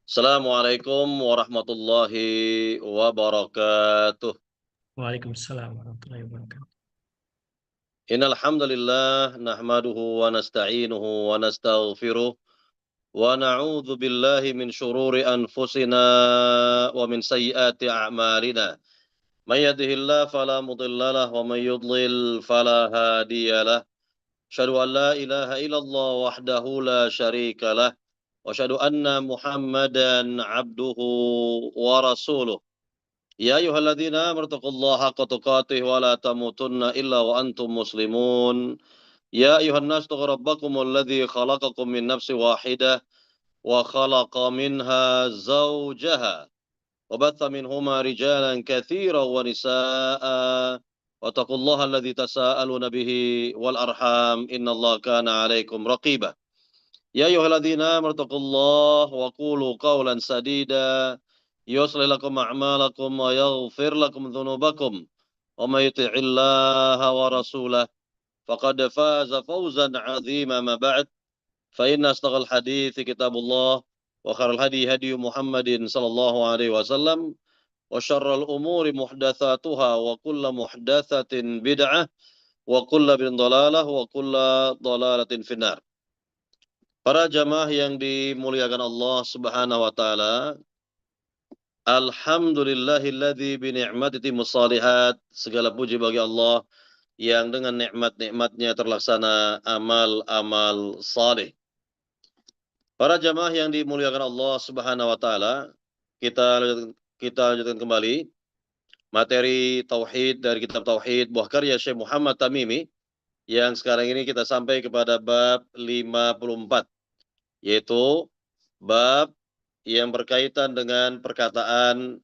Assalamualaikum warahmatullahi wabarakatuh. Waalaikumsalam warahmatullahi wabarakatuh. Innal hamdalillah nahmaduhu wa nasta'inuhu wa nastaghfiruh wa na'udzu billahi min syururi anfusina wa min sayyiati a'malina. May yahdihillahu fala mudhillalah wa may yudlil fala hadiyalah. Asyhadu an la ilaha illallah wahdahu la syarika lah wa asyhadu anna Muhammadan abduhu wa rasuluh. يا أيها الذين آمنوا اتقوا الله حق تقاته ولا تموتن إلا وأنتم مسلمون يا أيها الناس اتقوا ربكم الذي خلقكم من نفس واحدة وخلق منها زوجها وبث منهما رجالا كثيرا ونساء واتقوا الله الذي تساءلون به والأرحام إن الله كان عليكم رقيبا يا أيها الذين آمنوا اتقوا الله وقولوا قولا سديدا يصلح لكم أعمالكم ويغفر لكم ذنوبكم ومن يطع الله ورسوله فقد فاز فوزا عظيما. ما بعد فإن أصدق الحديث كتاب الله وخير الهدي هدي محمد صلى الله عليه وسلم وشر الأمور محدثاتها وكل محدثة بدعة وكل بدعة ضلالة وكل ضلالة في النار. Para jamaah yang dimuliakan Allah Subhanahu wa taala, alhamdulillahilladzi bi ni'matihi mussalihat. Segala puji bagi Allah yang dengan nikmat-nikmatnya terlaksana amal-amal saleh. Para jamaah yang dimuliakan Allah Subhanahu wa taala, kita lanjutkan kembali materi tauhid dari kitab tauhid buah karya Syekh Muhammad Tamimi yang sekarang ini kita sampai kepada bab 54, yaitu bab yang berkaitan dengan perkataan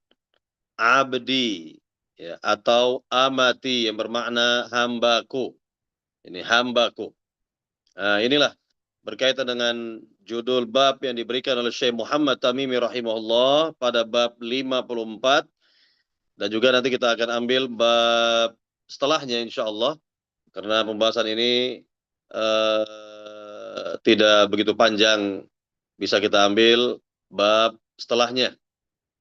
abdi, ya, atau amati yang bermakna hambaku. Ini hambaku. Nah, inilah berkaitan dengan judul bab yang diberikan oleh Syekh Muhammad Tamimi rahimahullah pada bab 54, dan juga nanti kita akan ambil bab setelahnya insyaallah karena pembahasan ini tidak begitu panjang, bisa kita ambil bab setelahnya,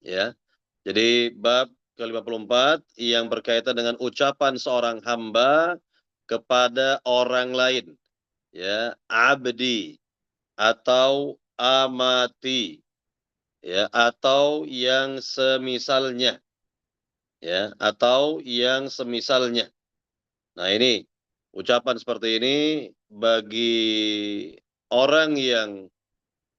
ya. Jadi bab ke-54 yang berkaitan dengan ucapan seorang hamba kepada orang lain, ya, abdi atau amati, ya, atau yang semisalnya, ya, atau yang semisalnya. Nah, ini ucapan seperti ini bagi orang yang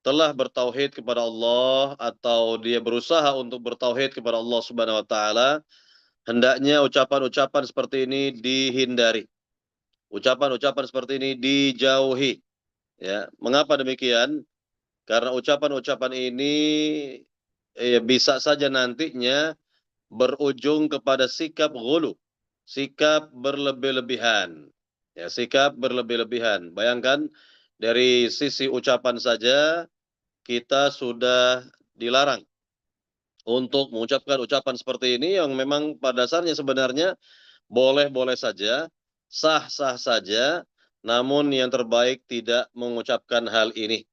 telah bertauhid kepada Allah atau dia berusaha untuk bertauhid kepada Allah Subhanahu wa taala, hendaknya ucapan-ucapan seperti ini dihindari. Ucapan-ucapan seperti ini dijauhi, ya. Mengapa demikian? Karena ucapan-ucapan ini bisa saja nantinya berujung kepada sikap ghulu, sikap berlebih-lebihan. Ya, sikap berlebih-lebihan. Bayangkan dari sisi ucapan saja kita sudah dilarang untuk mengucapkan ucapan seperti ini yang memang pada dasarnya sebenarnya boleh-boleh saja, sah-sah saja, namun yang terbaik tidak mengucapkan hal ini,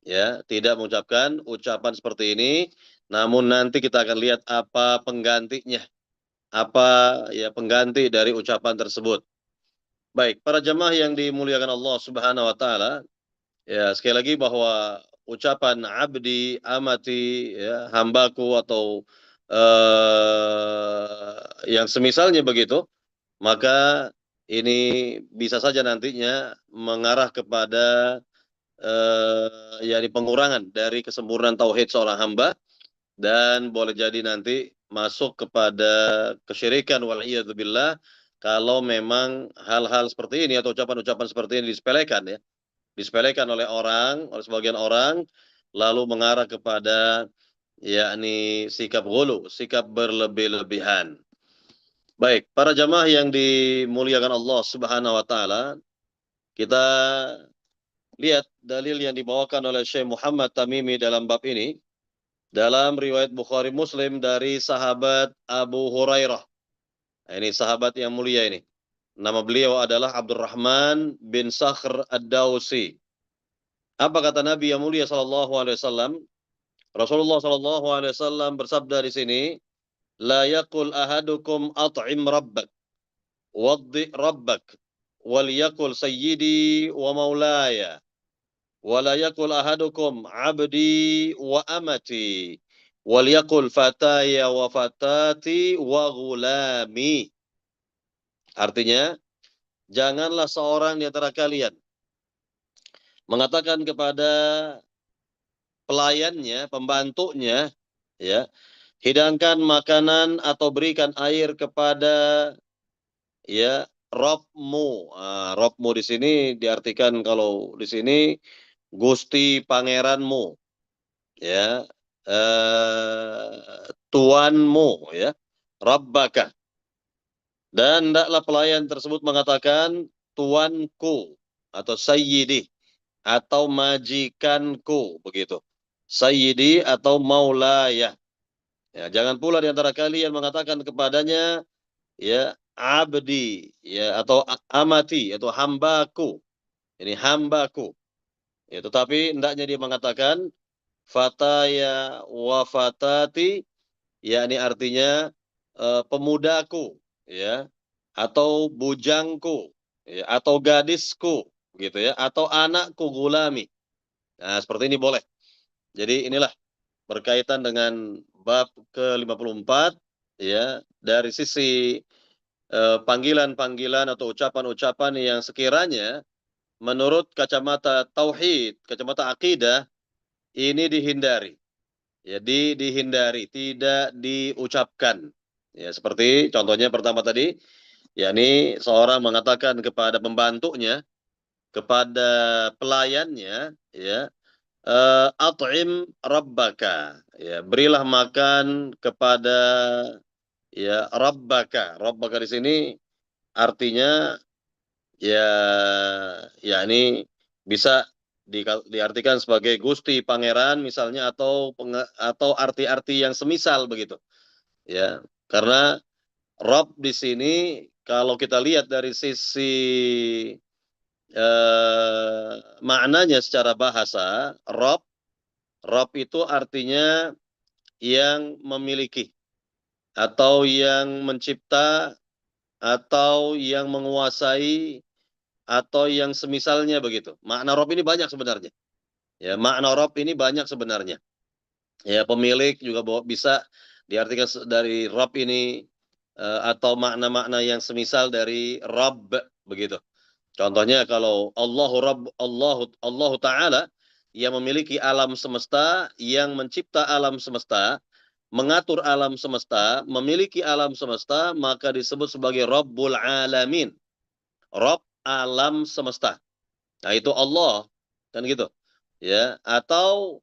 ya, tidak mengucapkan ucapan seperti ini, namun nanti kita akan lihat apa penggantinya, apa ya pengganti dari ucapan tersebut. Baik, para jemaah yang dimuliakan Allah Subhanahu wa taala, ya, sekali lagi bahwa ucapan abdi, amati, ya, hambaku atau yang semisalnya begitu, maka ini bisa saja nantinya mengarah kepada yakni pengurangan dari kesempurnaan tauhid seorang hamba, dan boleh jadi nanti masuk kepada kesyirikan wal'iyadzubillah kalau memang hal-hal seperti ini atau ucapan-ucapan seperti ini disepelekan, ya, disepelekan oleh orang, oleh sebagian orang, lalu mengarah kepada yakni sikap ghulu, sikap berlebih-lebihan. Baik, para jamaah yang dimuliakan Allah Subhanahu wa taala, kita lihat dalil yang dibawakan oleh Syekh Muhammad Tamimi dalam bab ini dalam riwayat Bukhari Muslim dari sahabat Abu Hurairah. Nah, ini sahabat yang mulia ini. Nama beliau adalah Abdurrahman bin Sakhr Ad-Dawsi. Apa kata Nabi yang mulia sallallahu alaihi wasallam? Rasulullah Shallallahu Alaihi Wasallam bersabda di sini, la yakul ahadukum at'im rabbak, waddi rabbak, wal yakul sayyidi wa maulaya, wala yakul ahadukum abdi wa amati, wal yakul fataya wa fatati wa gulami. Artinya, janganlah seorang di antara kalian mengatakan kepada pelayannya, pembantunya, ya, hidangkan makanan atau berikan air kepada ya Robmu. Robmu di sini diartikan kalau di sini Gusti Pangeranmu, ya, Tuanmu, ya, Rabbaka. Dan hendaklah pelayan tersebut mengatakan Tuanku atau Sayyidi atau majikanku, begitu. Sayyidi atau maulaya. Ya, jangan pula di antara kalian mengatakan kepadanya ya abdi ya atau amati atau hambaku. Ini hambaku. Ya, tetapi hendaknya dia mengatakan fataya wa fatati, yakni artinya pemudaku ya atau bujangku ya atau gadisku gitu ya atau anakku gulami. Nah, seperti ini boleh. Jadi inilah berkaitan dengan bab ke-54 ya dari sisi panggilan-panggilan atau ucapan-ucapan yang sekiranya menurut kacamata tauhid, kacamata akidah ini dihindari. Ya, dihindari, tidak diucapkan. Ya, seperti contohnya pertama tadi, yakni seorang mengatakan kepada pembantunya, kepada pelayannya, ya, at'im rabbaka, ya, berilah makan kepada ya rabbaka. Rabbaka di sini artinya ya yakni bisa diartikan sebagai Gusti Pangeran misalnya atau arti-arti yang semisal begitu. Ya, karena Rob di sini kalau kita lihat dari sisi maknanya secara bahasa, Rob itu artinya yang memiliki atau yang mencipta atau yang menguasai atau yang semisalnya begitu. Makna Rob ini banyak sebenarnya. Ya, makna Rob ini banyak sebenarnya. Ya, pemilik juga bisa diartikan dari Rob ini atau makna-makna yang semisal dari Rabb begitu. Contohnya kalau Allahu Ta'ala yang memiliki alam semesta, yang mencipta alam semesta, mengatur alam semesta, memiliki alam semesta, maka disebut sebagai Rabbul Alamin. Rabb alam semesta. Nah, itu Allah, kan gitu. Ya, atau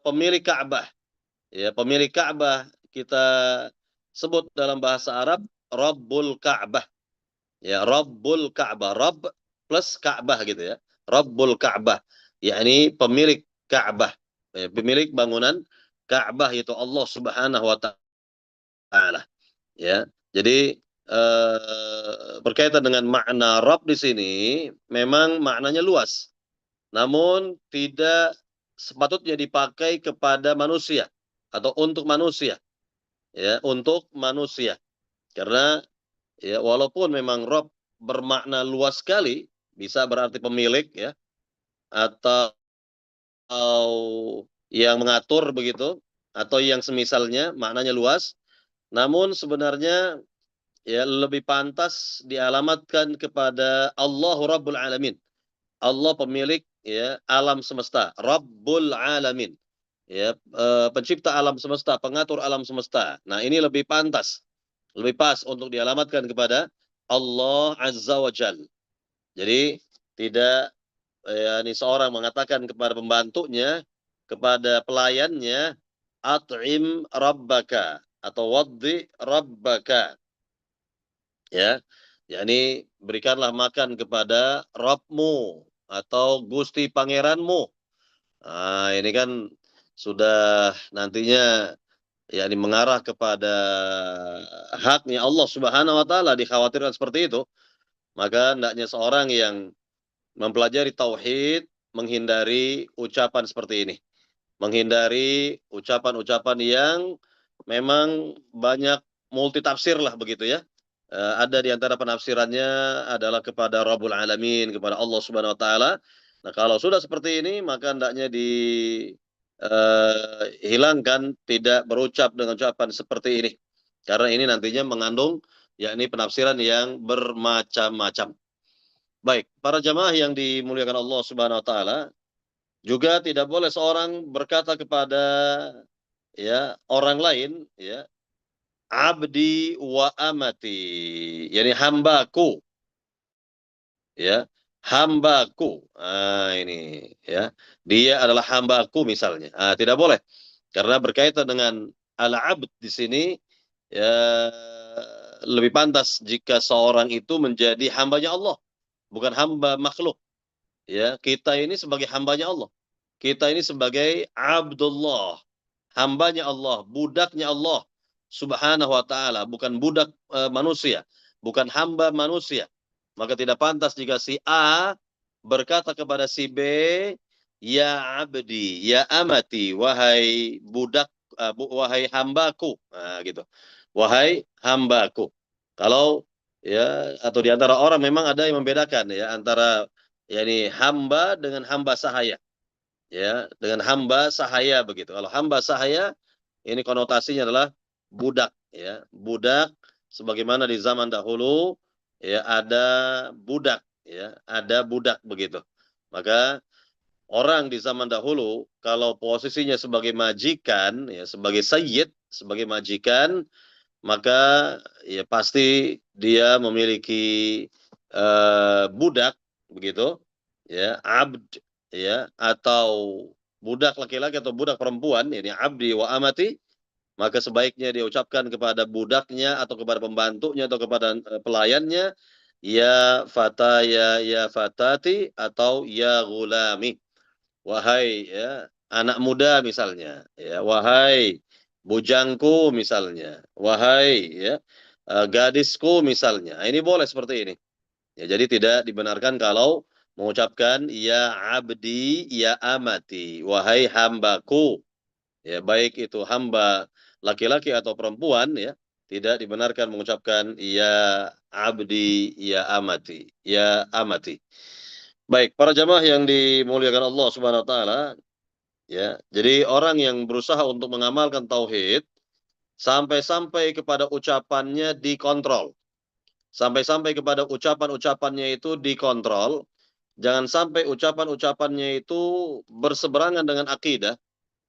pemilik Ka'bah. Ya, pemilik Ka'bah kita sebut dalam bahasa Arab Rabbul Ka'bah. Ya, Rabbul Ka'bah, Rabb plus Ka'bah gitu ya. Rabbul Ka'bah, yakni pemilik Ka'bah. Ya, pemilik bangunan Ka'bah itu Allah Subhanahu wa taala. Ya. Jadi berkaitan dengan makna Rabb di sini memang maknanya luas. Namun tidak sepatutnya dipakai kepada manusia atau untuk manusia, ya, untuk manusia. Karena ya walaupun memang Rob bermakna luas sekali, bisa berarti pemilik ya atau yang mengatur begitu atau yang semisalnya maknanya luas, namun sebenarnya ya lebih pantas dialamatkan kepada Allahu Rabbul Alamin. Allah pemilik ya alam semesta, Rabbul Alamin. Ya, pencipta alam semesta, pengatur alam semesta. Nah, ini lebih pantas, lebih pas untuk dialamatkan kepada Allah Azza wa Jal. Jadi tidak ini seorang mengatakan kepada pembantunya, kepada pelayannya, at'im rabbaka atau waddi rabbaka. Ya, yakni berikanlah makan kepada Rabbmu atau Gusti Pangeranmu. Nah, ini kan sudah nantinya yakni mengarah kepada haknya Allah Subhanahu wa taala, dikhawatirkan seperti itu. Maka hendaknya seorang yang mempelajari tauhid menghindari ucapan seperti ini. menghindari ucapan-ucapan yang memang banyak multitafsir lah begitu ya. Ada di antara penafsirannya adalah kepada Rabbul Alamin, kepada Allah Subhanahu wa taala. Nah, kalau sudah seperti ini maka hendaknya hilangkan, tidak berucap dengan ucapan seperti ini. Karena ini nantinya mengandung yakni penafsiran yang bermacam-macam. Baik, para jamaah yang dimuliakan Allah Subhanahu wa taala, juga tidak boleh seorang berkata kepada ya orang lain ya, abdi wa amati, yani hambaku ya, hambaku. Ini ya. Dia adalah hambaku misalnya. Tidak boleh. Karena berkaitan dengan al-abd di sini ya, lebih pantas jika seorang itu menjadi hambanya Allah, bukan hamba makhluk. Ya, kita ini sebagai hambanya Allah. Kita ini sebagai abdullah, hambanya Allah, budaknya Allah Subhanahu wa taala, bukan budak manusia, bukan hamba manusia. Maka tidak pantas jika si A berkata kepada si B, ya abdi, ya amati, wahai budak, wahai hambaku, gitu. Wahai hambaku. Kalau ya, atau di antara orang memang ada yang membedakan ya antara yakni hamba dengan hamba sahaya. Ya, dengan hamba sahaya begitu. Kalau hamba sahaya ini konotasinya adalah budak ya. Budak sebagaimana di zaman dahulu ya ada budak ya, ada budak begitu. Maka orang di zaman dahulu kalau posisinya sebagai majikan ya, sebagai sayyid, sebagai majikan, maka ya pasti dia memiliki budak begitu ya, abd ya, atau budak laki-laki atau budak perempuan, ini abdi wa amati, maka sebaiknya dia ucapkan kepada budaknya atau kepada pembantunya atau kepada pelayannya, ya fataya ya fatati, atau ya gulami, wahai ya anak muda misalnya ya, wahai bujangku misalnya, wahai ya gadisku misalnya. Ini boleh seperti ini ya. Jadi tidak dibenarkan kalau mengucapkan ya abdi ya amati, wahai hambaku ya, baik itu hamba laki-laki atau perempuan ya, tidak dibenarkan mengucapkan ya abdi ya amati, ya amati. Baik, para jamaah yang dimuliakan Allah Subhanahu wa taala, ya. Jadi orang yang berusaha untuk mengamalkan tauhid sampai-sampai kepada ucapannya dikontrol. Sampai-sampai kepada ucapan-ucapannya itu dikontrol. Jangan sampai ucapan-ucapannya itu berseberangan dengan akidah,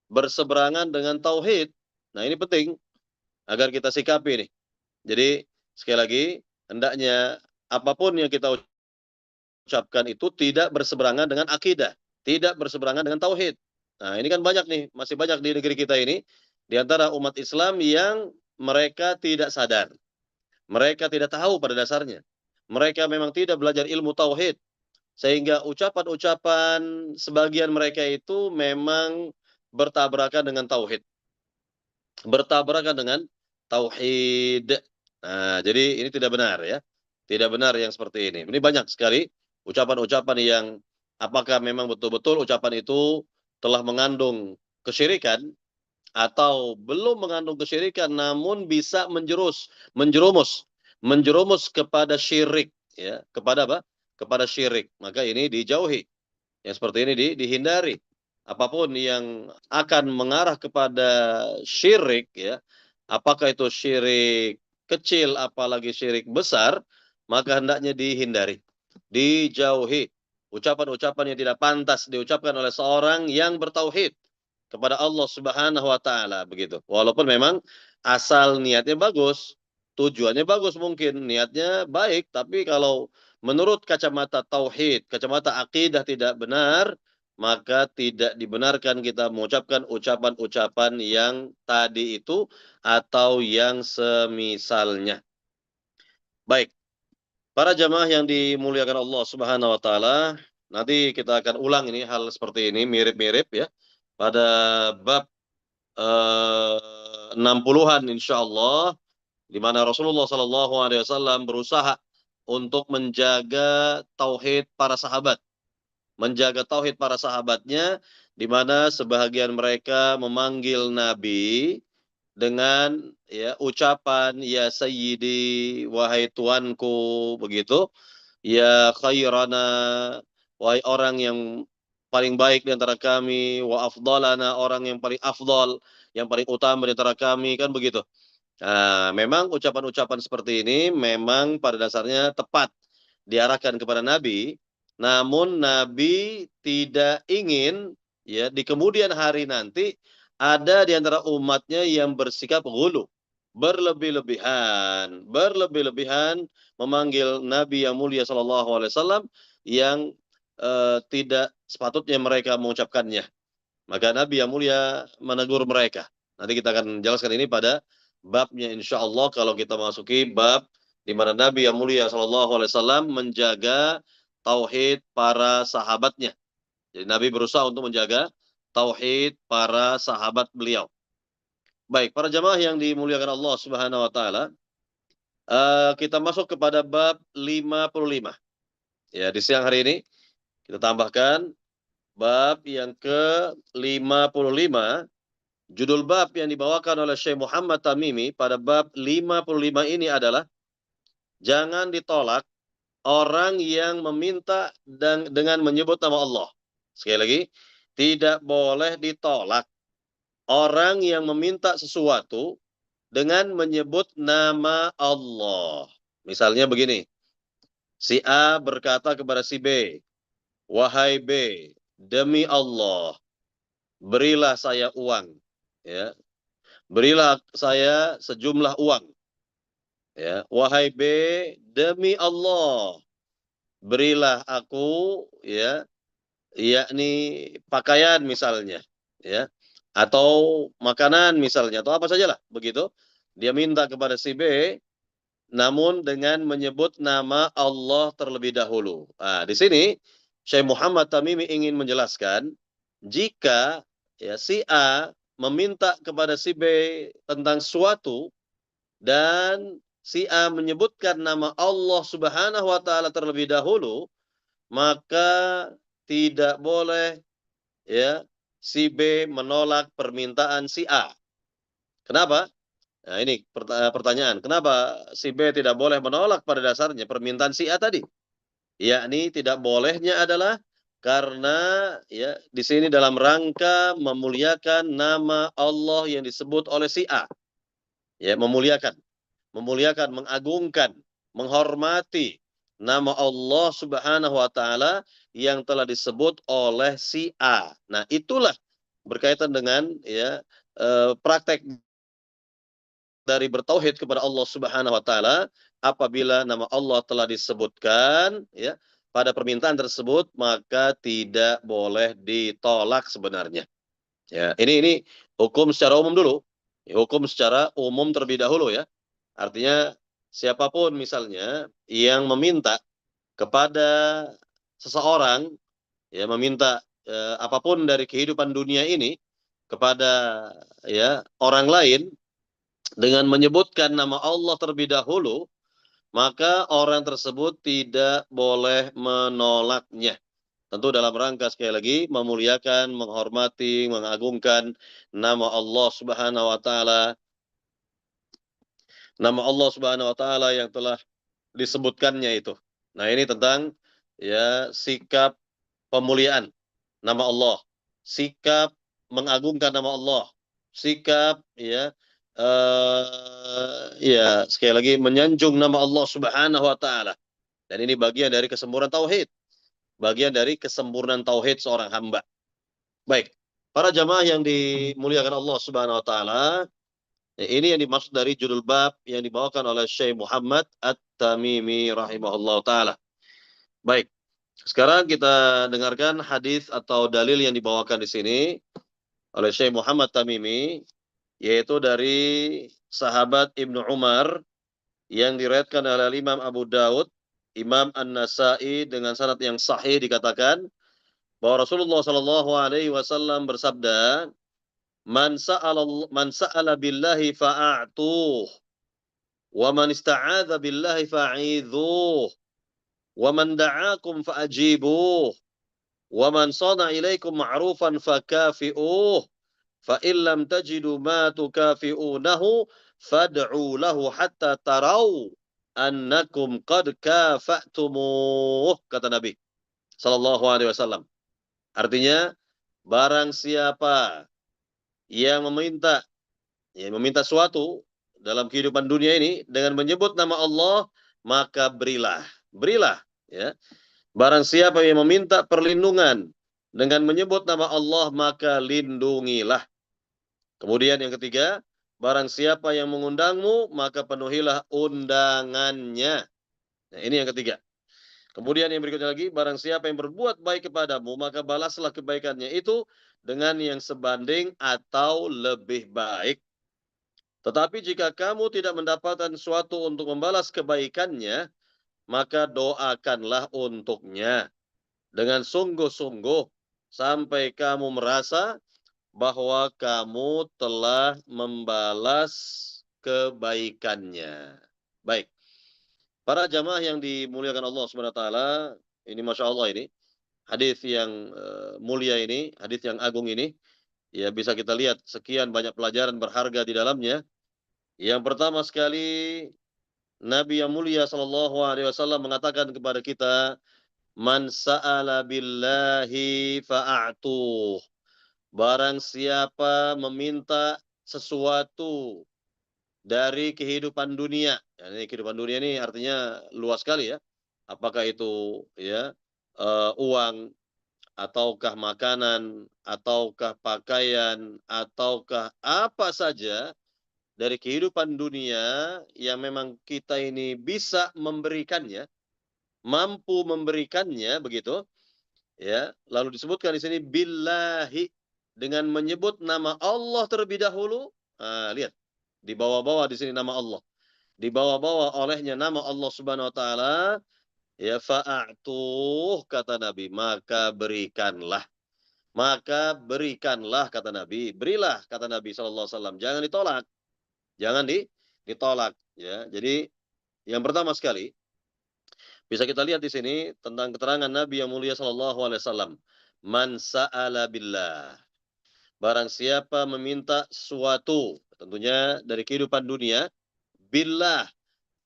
berseberangan dengan tauhid. Nah, ini penting agar kita sikapi nih. Jadi, sekali lagi, hendaknya apapun yang kita ucapkan itu tidak berseberangan dengan akidah, tidak berseberangan dengan tauhid. Nah, ini kan banyak nih, masih banyak di negeri kita ini, di antara umat Islam yang mereka tidak sadar. Mereka tidak tahu pada dasarnya. Mereka memang tidak belajar ilmu tauhid. Sehingga ucapan-ucapan sebagian mereka itu memang bertabrakan dengan tauhid. Bertabrakan dengan tauhid. Nah, jadi ini tidak benar ya. Tidak benar yang seperti ini. Ini banyak sekali ucapan-ucapan yang apakah memang betul-betul ucapan itu telah mengandung kesyirikan atau belum mengandung kesyirikan namun bisa menjerumus kepada syirik ya, kepada apa? Kepada syirik. Maka ini dijauhi. Yang seperti ini dihindari. Apapun yang akan mengarah kepada syirik ya, apakah itu syirik kecil apalagi syirik besar, maka hendaknya dihindari, dijauhi. Ucapan-ucapan yang tidak pantas diucapkan oleh seorang yang bertauhid kepada Allah Subhanahu wa taala begitu. Walaupun memang asal niatnya bagus, tujuannya bagus, mungkin niatnya baik, tapi kalau menurut kacamata tauhid, kacamata akidah tidak benar, maka tidak dibenarkan kita mengucapkan ucapan-ucapan yang tadi itu atau yang semisalnya. Baik, para jamaah yang dimuliakan Allah Subhanahu wa taala, nanti kita akan ulang ini hal seperti ini mirip-mirip ya pada bab 60-an insyaallah, di mana Rasulullah sallallahu alaihi wasallam berusaha untuk menjaga tauhid para sahabat, menjaga tauhid para sahabatnya di mana sebahagian mereka memanggil Nabi dengan ya ucapan ya sayyidi, wahai tuanku, begitu, ya khairana, wahai orang yang paling baik di antara kami, wa afdalana, orang yang paling afdal, yang paling utama di antara kami, kan begitu. Nah, memang ucapan-ucapan seperti ini memang pada dasarnya tepat diarahkan kepada Nabi, namun Nabi tidak ingin ya di kemudian hari nanti ada di antara umatnya yang bersikap ghulu, berlebih-lebihan memanggil Nabi yang mulia sallallahu alaihi wasallam yang tidak sepatutnya mereka mengucapkannya. Maka Nabi yang mulia menegur mereka. Nanti kita akan jelaskan ini pada babnya insya Allah kalau kita masuki bab di mana Nabi yang mulia sallallahu alaihi wasallam menjaga tauhid para sahabatnya. Jadi Nabi berusaha untuk menjaga tauhid para sahabat beliau. Baik, para jamaah yang dimuliakan Allah Subhanahu wa taala, kita masuk kepada bab 55. Ya, di siang hari ini kita tambahkan bab yang ke-55. Judul bab yang dibawakan oleh Syekh Muhammad Tamimi pada bab 55 ini adalah jangan ditolak orang yang meminta dan dengan menyebut nama Allah. Sekali lagi, tidak boleh ditolak orang yang meminta sesuatu dengan menyebut nama Allah. Misalnya begini, si A berkata kepada si B, wahai B, demi Allah, berilah saya uang. Ya, berilah saya sejumlah uang. Ya, wahai B, demi Allah, berilah aku ya, yakni pakaian misalnya, ya, atau makanan misalnya, atau apa sajalah begitu. Dia minta kepada si B, namun dengan menyebut nama Allah terlebih dahulu. Nah, di sini Syekh Muhammad Tamimi ingin menjelaskan jika ya si A meminta kepada si B tentang suatu dan si A menyebutkan nama Allah Subhanahu wa taala terlebih dahulu, maka tidak boleh ya si B menolak permintaan si A. Kenapa? Nah, ini pertanyaan. Kenapa si B tidak boleh menolak pada dasarnya permintaan si A tadi? Yakni tidak bolehnya adalah karena ya di sini dalam rangka memuliakan nama Allah yang disebut oleh si A. Ya, memuliakan, mengagungkan, menghormati nama Allah Subhanahu wa taala yang telah disebut oleh si A. Nah, itulah berkaitan dengan ya praktek dari bertauhid kepada Allah Subhanahu wa taala apabila nama Allah telah disebutkan ya pada permintaan tersebut maka tidak boleh ditolak sebenarnya. Ya, ini hukum secara umum dulu. Ya, hukum secara umum terlebih dahulu ya. Artinya siapapun misalnya yang meminta kepada seseorang ya meminta apapun dari kehidupan dunia ini kepada ya orang lain dengan menyebutkan nama Allah terlebih dahulu, maka orang tersebut tidak boleh menolaknya. Tentu dalam rangka sekali lagi memuliakan, menghormati, mengagungkan nama Allah Subhanahu wa taala, nama Allah Subhanahu wa taala yang telah disebutkannya itu. Nah, ini tentang ya sikap pemuliaan nama Allah, sikap mengagungkan nama Allah, sikap ya ya sekali lagi menyanjung nama Allah Subhanahu wa taala. Dan ini bagian dari kesempurnaan tauhid, bagian dari kesempurnaan tauhid seorang hamba. Baik, para jamaah yang dimuliakan Allah Subhanahu wa taala, ini yang dimaksud dari judul bab yang dibawakan oleh Syekh Muhammad At-Tamimi rahimahullah taala. Baik, sekarang kita dengarkan hadis atau dalil yang dibawakan di sini oleh Syekh Muhammad Tamimi, yaitu dari sahabat Ibnu Umar yang diriwayatkan oleh Imam Abu Daud, Imam An-Nasa'i dengan sanad yang sahih dikatakan bahwa Rasulullah Shallallahu Alaihi Wasallam bersabda, man sa'ala billahi fa'atuh, wa man ista'adha billahi fa'idhuh, wa man da'akum fa'ajibuh, Wa man sana ilaikum ma'rufan fakafi'uh. Fa illam tajidu ma tukafi'unahu fad'u lahu hatta tarau annakum qad kafa'tumuh, kata Nabi sallallahu alaihi wasallam. Artinya, barang siapa yang meminta suatu dalam kehidupan dunia ini dengan menyebut nama Allah, maka berilah. Berilah, ya. Barang siapa yang meminta perlindungan dengan menyebut nama Allah, maka lindungilah. Kemudian yang ketiga, barang siapa yang mengundangmu, maka penuhilah undangannya. Nah, ini yang ketiga. Kemudian yang berikutnya lagi, barang siapa yang berbuat baik kepadamu, maka balaslah kebaikannya itu dengan yang sebanding atau lebih baik. Tetapi jika kamu tidak mendapatkan sesuatu untuk membalas kebaikannya, maka doakanlah untuknya dengan sungguh-sungguh sampai kamu merasa bahwa kamu telah membalas kebaikannya. Baik, para jamaah yang dimuliakan Allah Subhanahu wa taala, ini Masya Allah ini, hadis yang mulia ini, hadis yang agung ini, ya bisa kita lihat sekian banyak pelajaran berharga di dalamnya. Yang pertama sekali, Nabi yang mulia sallallahu alaihi wasallam mengatakan kepada kita, "Man sa'ala billahi fa'atuh." Barang siapa meminta sesuatu dari kehidupan dunia. Ya, ini kehidupan dunia ini artinya luas sekali ya. Apakah itu ya uang, ataukah makanan, ataukah pakaian, ataukah apa saja dari kehidupan dunia yang memang kita ini bisa memberikannya, mampu memberikannya begitu, ya. Lalu disebutkan di sini billahi, dengan menyebut nama Allah terlebih dahulu. Nah, lihat, di bawah-bawah di sini nama Allah. Di bawah-bawah olehnya nama Allah Subhanahu wa taala, ya fa'atuh, kata Nabi, maka berikanlah. Maka berikanlah, kata Nabi. Berilah, kata Nabi sallallahu alaihi wasallam. Jangan ditolak. Jangan ditolak, ya. Jadi yang pertama sekali bisa kita lihat di sini tentang keterangan Nabi yang mulia sallallahu alaihi wasallam. Man sa'ala billah. Barang siapa meminta suatu, tentunya dari kehidupan dunia, billah,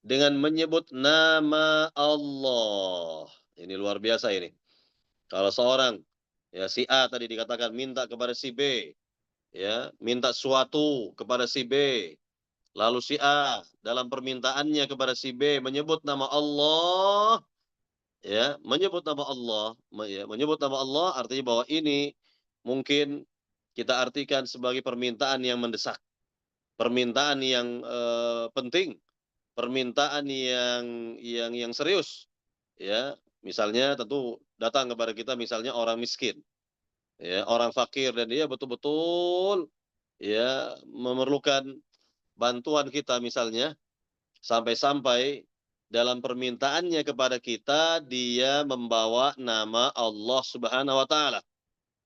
dengan menyebut nama Allah. Ini luar biasa ini. Kalau seorang, ya si A tadi dikatakan minta kepada si B, ya, minta suatu kepada si B. Lalu si A dalam permintaannya kepada si B menyebut nama Allah, ya, menyebut nama Allah, ya, menyebut nama Allah artinya bahwa ini mungkin kita artikan sebagai permintaan yang mendesak, permintaan yang penting, permintaan yang serius, ya. Misalnya tentu datang kepada kita misalnya orang miskin, ya, orang fakir dan dia betul-betul ya memerlukan bantuan kita misalnya, sampai-sampai dalam permintaannya kepada kita dia membawa nama Allah Subhanahu wa taala.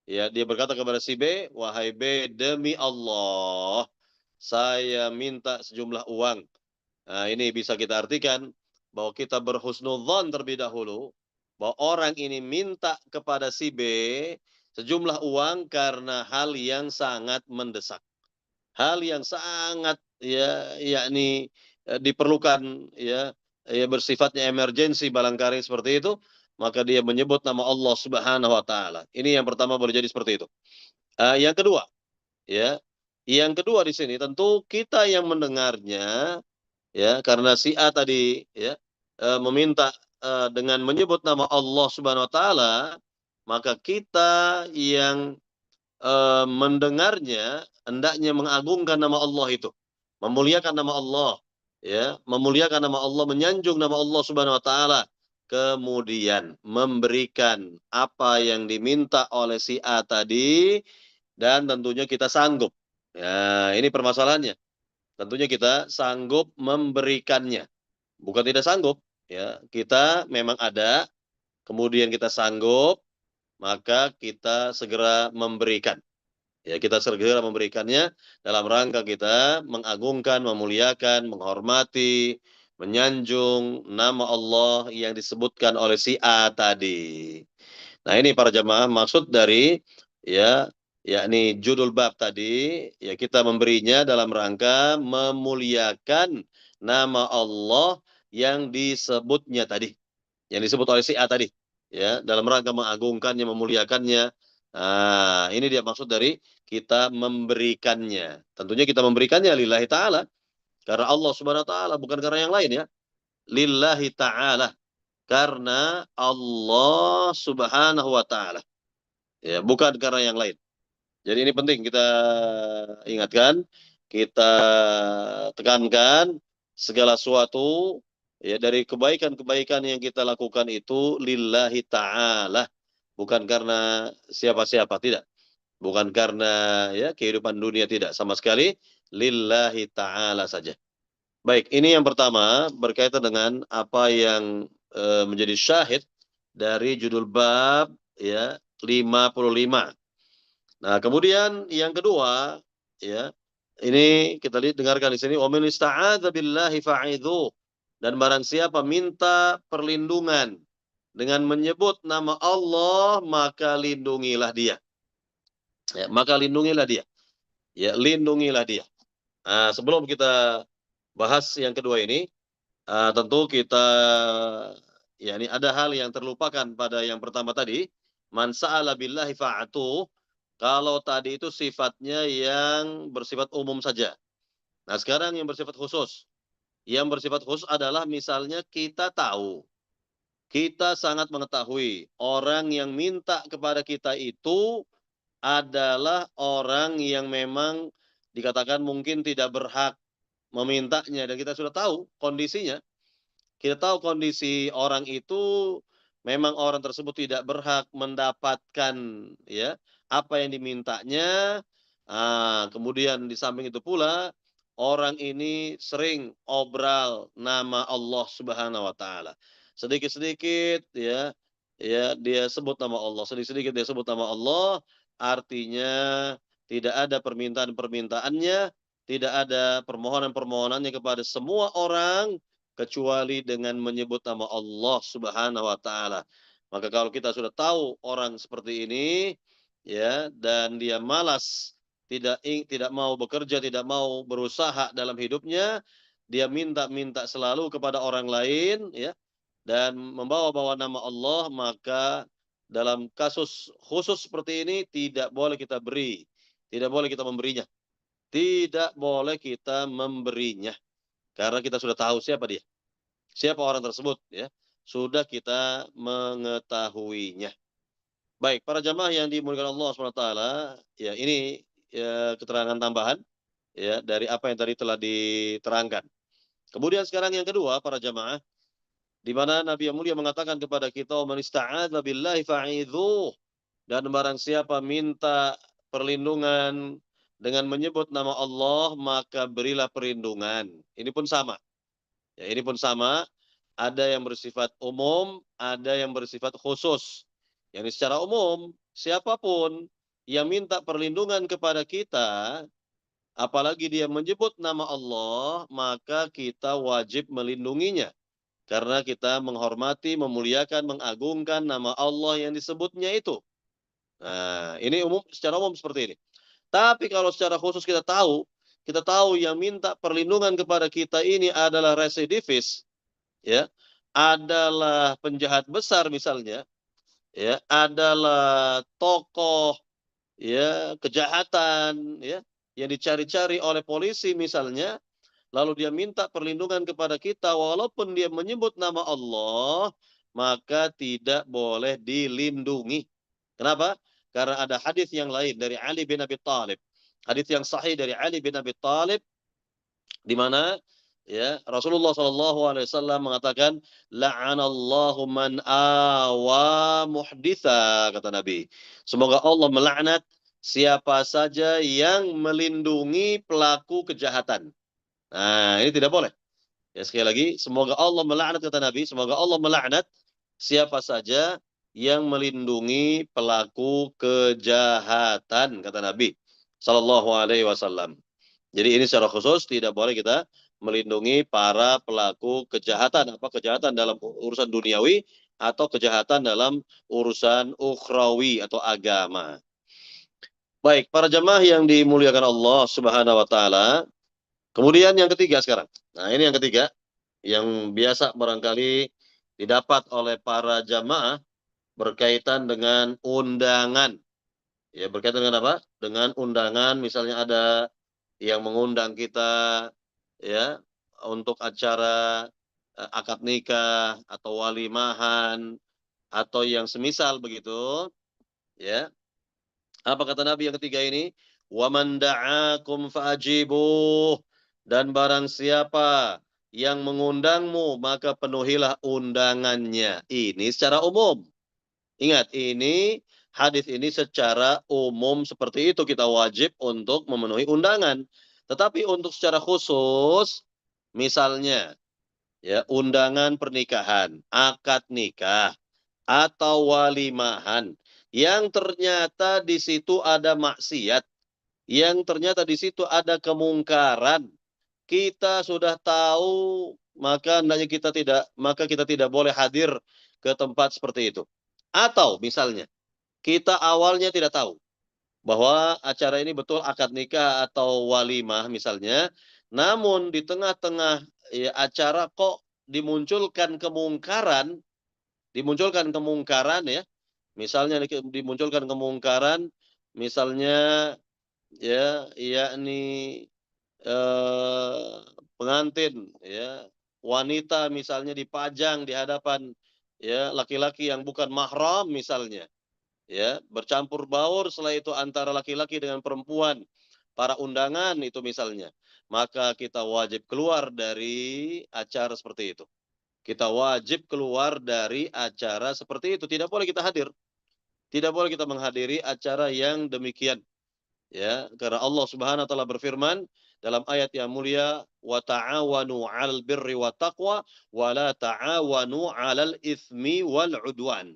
Ya, dia berkata kepada si B, "Wahai B, demi Allah, saya minta sejumlah uang." Nah, ini bisa kita artikan bahwa kita berhusnudzon terlebih dahulu bahwa orang ini minta kepada si B sejumlah uang karena hal yang sangat mendesak. Hal yang sangat ya yakni diperlukan ya, ya bersifatnya emergensi barangkali seperti itu, maka dia menyebut nama Allah Subhanahu wa taala. Ini yang pertama boleh jadi seperti itu. Yang kedua, ya. Yang kedua di sini tentu kita yang mendengarnya, ya, karena si A tadi ya meminta dengan menyebut nama Allah Subhanahu wa taala, maka kita yang mendengarnya hendaknya mengagungkan nama Allah itu, memuliakan nama Allah, ya, memuliakan nama Allah, menyanjung nama Allah Subhanahu wa taala, kemudian memberikan apa yang diminta oleh si A tadi dan tentunya kita sanggup. Ya, ini permasalahannya. Tentunya kita sanggup memberikannya. Bukan tidak sanggup, ya. Kita memang ada, kemudian kita sanggup, maka kita segera memberikan. Ya, kita segera memberikannya dalam rangka kita mengagungkan, memuliakan, menghormati, menyanjung nama Allah yang disebutkan oleh si A tadi. Nah, ini para jamaah maksud dari ya yakni judul bab tadi ya kita memberinya dalam rangka memuliakan nama Allah yang disebutnya tadi, yang disebut oleh si A tadi, ya dalam rangka mengagungkannya, memuliakannya. Nah, ini dia maksud dari kita memberikannya. Tentunya kita memberikannya lillahi ta'ala, karena Allah subhanahu wa ta'ala, bukan karena yang lain ya. Lillahi ta'ala, karena Allah subhanahu wa ta'ala. Ya, bukan karena yang lain. Jadi ini penting kita ingatkan, kita tekankan segala sesuatu ya dari kebaikan-kebaikan yang kita lakukan itu lillahi ta'ala, bukan karena siapa-siapa, tidak. Bukan karena ya kehidupan dunia, tidak sama sekali, lillahi ta'ala saja. Baik, ini yang pertama berkaitan dengan apa yang menjadi syahid dari judul bab ya 55. Nah, kemudian yang kedua, ya, ini kita lihat dengarkan di sini, wa man ista'adza billahi fa'idhu. Dan barang siapa minta perlindungan dengan menyebut nama Allah, maka lindungilah dia. Ya, maka lindungilah dia. Ya, lindungilah dia. Nah, sebelum kita bahas yang kedua ini, tentu kita ya ini ada hal yang terlupakan pada yang pertama tadi, man sa'ala billahi fa'atu. Kalau tadi itu sifatnya yang bersifat umum saja. Nah, sekarang yang bersifat khusus. Yang bersifat khusus adalah misalnya kita tahu, kita sangat mengetahui orang yang minta kepada kita itu adalah orang yang memang dikatakan mungkin tidak berhak memintanya, dan kita sudah tahu kondisinya. Kita tahu kondisi orang itu memang orang tersebut tidak berhak mendapatkan ya apa yang dimintanya. Kemudian di samping itu pula orang ini sering obral nama Allah Subhanahu wa taala. Sedikit-sedikit ya dia sebut nama Allah, sedikit-sedikit dia sebut nama Allah, artinya tidak ada permintaan-permintaannya, tidak ada permohonan-permohonannya kepada semua orang kecuali dengan menyebut nama Allah Subhanahu wa taala. Maka kalau kita sudah tahu orang seperti ini ya dan dia malas, tidak mau bekerja, tidak mau berusaha dalam hidupnya, dia minta-minta selalu kepada orang lain ya dan membawa-bawa nama Allah, maka dalam kasus khusus seperti ini tidak boleh kita beri, tidak boleh kita memberinya, tidak boleh kita memberinya karena kita sudah tahu siapa dia. Siapa orang tersebut ya? Sudah kita mengetahuinya. Baik, para jamaah yang dimuliakan Allah SWT, ya ini ya, keterangan tambahan ya dari apa yang tadi telah diterangkan. Kemudian sekarang yang kedua, para jamaah, di mana Nabi yang mulia mengatakan kepada kita, "Man ista'adza billahi fa'idhu." Dan barang siapa minta perlindungan dengan menyebut nama Allah, maka berilah perlindungan. Ini pun sama. Ya, ini pun sama. Ada yang bersifat umum, ada yang bersifat khusus. Yang secara umum, siapapun yang minta perlindungan kepada kita, apalagi dia menyebut nama Allah, maka kita wajib melindunginya. Karena kita menghormati, memuliakan, mengagungkan nama Allah yang disebutnya itu. Nah, ini umum, secara umum seperti ini. Tapi kalau secara khusus kita tahu yang minta perlindungan kepada kita ini adalah residivis, ya, adalah penjahat besar misalnya, ya, adalah tokoh ya kejahatan ya yang dicari-cari oleh polisi misalnya, lalu dia minta perlindungan kepada kita walaupun dia menyebut nama Allah, maka tidak boleh dilindungi. Kenapa? Karena ada hadis yang lain dari Ali bin Abi Thalib. Hadis yang sahih dari Ali bin Abi Thalib di mana ya Rasulullah SAW mengatakan la'anallahu man awa muhditha, kata Nabi. Semoga Allah melaknat siapa saja yang melindungi pelaku kejahatan. Nah, ini tidak boleh. Ya sekali lagi, semoga Allah melaknat, kata Nabi, semoga Allah melaknat siapa saja yang melindungi pelaku kejahatan, kata Nabi sallallahu alaihi wasallam. Jadi ini secara khusus tidak boleh kita melindungi para pelaku kejahatan, apa kejahatan dalam urusan duniawi atau kejahatan dalam urusan ukhrawi atau agama. Baik, para jamaah yang dimuliakan Allah Subhanahu wa taala. Kemudian yang ketiga sekarang. Nah, ini yang ketiga yang biasa barangkali didapat oleh para jamaah berkaitan dengan undangan. Ya, berkaitan dengan apa? Dengan undangan, misalnya ada yang mengundang kita ya untuk acara akad nikah atau walimahan atau yang semisal begitu, ya. Apa kata Nabi yang ketiga ini? Wa man da'akum fa'ajibuh. Dan barang siapa yang mengundangmu, maka penuhilah undangannya. Ini secara umum. Ingat, ini hadis ini secara umum seperti itu kita wajib untuk memenuhi undangan. Tetapi untuk secara khusus, misalnya ya undangan pernikahan, akad nikah, atau walimahan yang ternyata di situ ada maksiat, yang ternyata di situ ada kemungkaran, kita sudah tahu, maka kita tidak boleh hadir ke tempat seperti itu. Atau misalnya kita awalnya tidak tahu bahwa acara ini betul akad nikah atau walimah misalnya, namun di tengah-tengah ya, acara kok dimunculkan kemungkaran ya. Misalnya dimunculkan kemungkaran, misalnya ya, yakni eh, pengantin ya, wanita misalnya dipajang di hadapan ya laki-laki yang bukan mahram misalnya, ya, bercampur baur setelah itu antara laki-laki dengan perempuan, para undangan itu misalnya, maka kita wajib keluar dari acara seperti itu. Kita wajib keluar dari acara seperti itu. Tidak boleh kita hadir. Tidak boleh kita menghadiri acara yang demikian. Ya, karena Allah Subhanahu wa taala berfirman dalam ayat yang mulia, "Wa ta'awanu 'alal birri wat taqwa wa la ta'awanu 'alal itsmi wal 'udwan."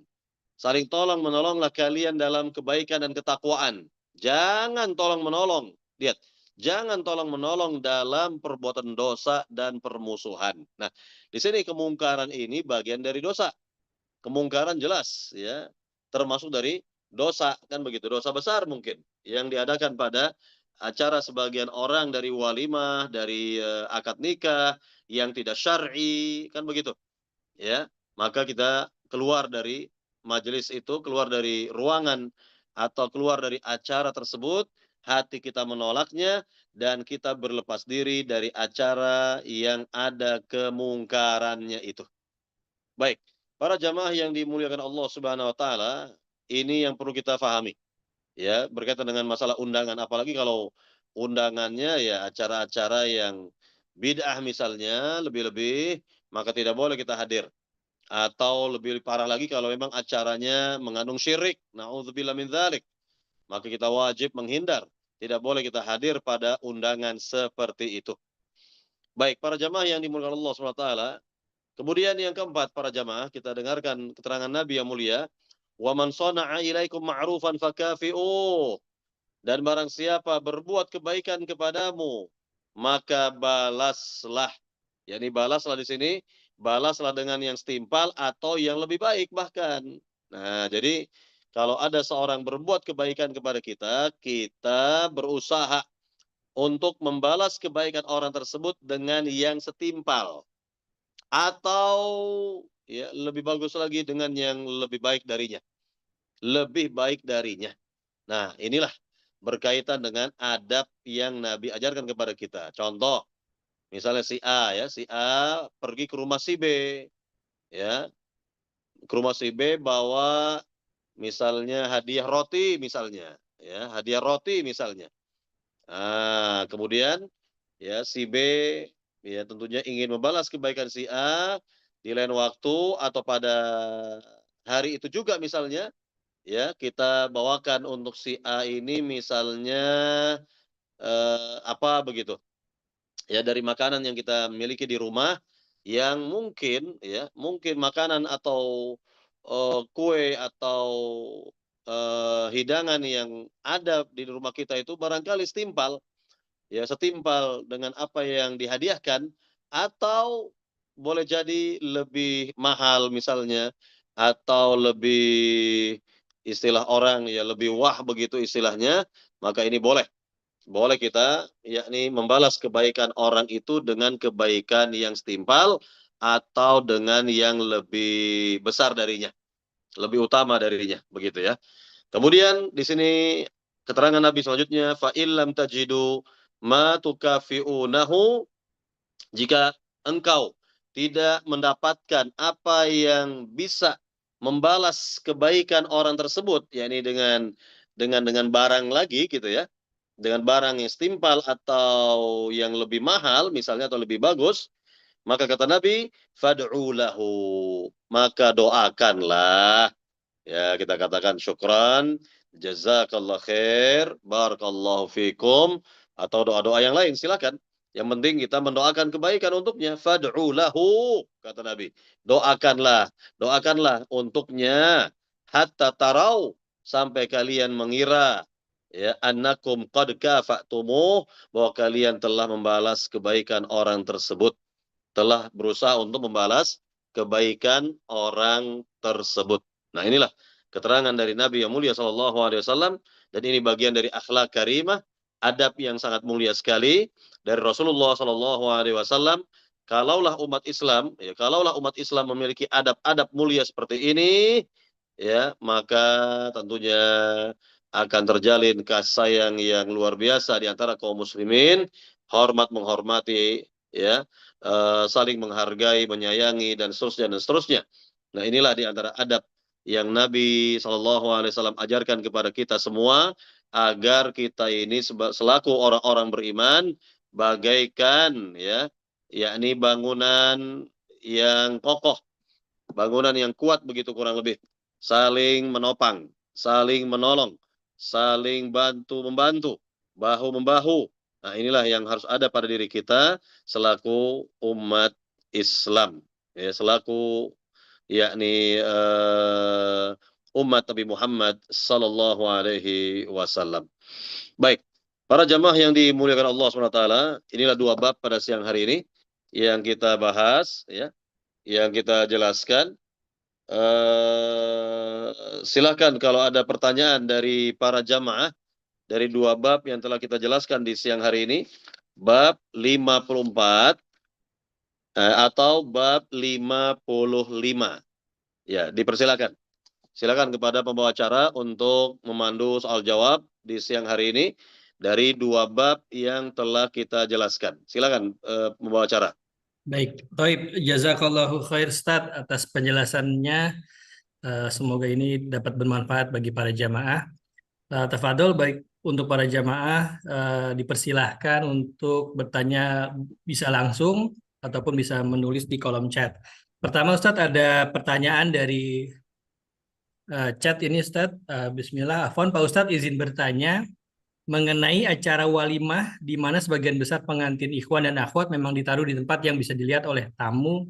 Saling tolong menolonglah kalian dalam kebaikan dan ketakwaan. Jangan tolong menolong. Lihat, jangan tolong menolong dalam perbuatan dosa dan permusuhan. Nah, di sini kemungkaran ini bagian dari dosa. Kemungkaran jelas ya, termasuk dari dosa kan begitu, dosa besar mungkin yang diadakan pada acara sebagian orang dari walimah, dari akad nikah yang tidak syar'i kan begitu ya. Maka kita keluar dari majelis itu, keluar dari ruangan atau keluar dari acara tersebut, hati kita menolaknya dan kita berlepas diri dari acara yang ada kemungkarannya itu. Baik, para jamaah yang dimuliakan Allah Subhanahu wa taala, ini yang perlu kita fahami ya, berkaitan dengan masalah undangan, apalagi kalau undangannya ya acara-acara yang bid'ah misalnya, lebih-lebih maka tidak boleh kita hadir. Atau lebih parah lagi kalau memang acaranya mengandung syirik, naudzubillah min dzalik, maka kita wajib menghindar. Tidak boleh kita hadir pada undangan seperti itu. Baik, para jamaah yang dimuliakan Allah Subhanahu wa taala, kemudian yang keempat para jamaah, kita dengarkan keterangan Nabi yang mulia, "Wa man shana'a ilaikum ma'rufan fakafi'uh." Dan barang siapa berbuat kebaikan kepadamu, maka balaslah. Yani balaslah di sini, balaslah dengan yang setimpal atau yang lebih baik bahkan. Nah, jadi kalau ada seorang berbuat kebaikan kepada kita, kita berusaha untuk membalas kebaikan orang tersebut dengan yang setimpal atau ya lebih bagus lagi dengan yang lebih baik darinya. Lebih baik darinya. Nah, inilah berkaitan dengan adab yang Nabi ajarkan kepada kita. Contoh, misalnya si A ya, si A pergi ke rumah si B, ya, ke rumah si B bawa misalnya hadiah roti misalnya, ya, hadiah roti misalnya. Ah, kemudian ya si B ya tentunya ingin membalas kebaikan si A di lain waktu atau pada hari itu juga misalnya, ya, kita bawakan untuk si A ini misalnya apa begitu, ya dari makanan yang kita miliki di rumah yang mungkin ya, mungkin makanan atau kue atau hidangan yang ada di rumah kita itu barangkali setimpal, ya setimpal dengan apa yang dihadiahkan atau boleh jadi lebih mahal misalnya, atau lebih istilah orang ya lebih wah begitu istilahnya, maka ini boleh kita yakni membalas kebaikan orang itu dengan kebaikan yang setimpal atau dengan yang lebih besar darinya, lebih utama darinya, begitu ya. Kemudian di sini keterangan Nabi selanjutnya, fa illam tajidu ma tukafi'unahu, jika engkau tidak mendapatkan apa yang bisa membalas kebaikan orang tersebut, yakni dengan barang lagi gitu ya, dengan barang yang setimpal atau yang lebih mahal misalnya atau lebih bagus, maka kata Nabi, fad'u lahu, maka doakanlah. Ya, kita katakan syukran, jazakallah khair, barakallahu fikum, atau doa-doa yang lain, silakan. Yang penting kita mendoakan kebaikan untuknya. Fad'u lahu, kata Nabi. Doakanlah, doakanlah untuknya. Hatta tarau, sampai kalian mengira ya annakum qad kafa'tumuh, bahwa kalian telah membalas kebaikan orang tersebut, telah berusaha untuk membalas kebaikan orang tersebut. Nah, inilah keterangan dari Nabi yang mulia sallallahu alaihi wasallam, dan ini bagian dari akhlak karimah, adab yang sangat mulia sekali dari Rasulullah sallallahu alaihi wasallam. Kalaulah umat Islam memiliki adab-adab mulia seperti ini, ya, maka tentunya akan terjalin kasih sayang yang luar biasa di antara kaum muslimin, hormat menghormati, ya, saling menghargai, menyayangi, dan seterusnya dan seterusnya. Nah, inilah di antara adab yang Nabi Shallallahu Alaihi Wasallam ajarkan kepada kita semua, agar kita ini selaku orang-orang beriman bagaikan ya, yakni bangunan yang kokoh, bangunan yang kuat begitu kurang lebih, saling menopang, saling menolong, saling bantu membantu, bahu membahu. Nah, inilah yang harus ada pada diri kita selaku umat Islam, ya, selaku yakni umat Nabi Muhammad sallallahu alaihi wasallam. Baik, para jamaah yang dimuliakan Allah SWT, inilah dua bab pada siang hari ini yang kita bahas, ya, yang kita jelaskan. Silakan kalau ada pertanyaan dari para jamaah dari dua bab yang telah kita jelaskan di siang hari ini, bab 54 atau bab 55. Ya, dipersilakan. Silakan kepada pembawa acara untuk memandu soal jawab di siang hari ini dari dua bab yang telah kita jelaskan. Silakan pembawa acara. Baik, Toib, jazakallahu khair Ustaz atas penjelasannya. Semoga ini dapat bermanfaat bagi para jamaah. Tafadhol, baik untuk para jamaah dipersilahkan untuk bertanya, bisa langsung ataupun bisa menulis di kolom chat. Pertama Ustadz, ada pertanyaan dari chat ini Ustadz. Bismillah, Afwan, Pak Ustadz izin bertanya mengenai acara walimah di mana sebagian besar pengantin ikhwan dan akhwat memang ditaruh di tempat yang bisa dilihat oleh tamu,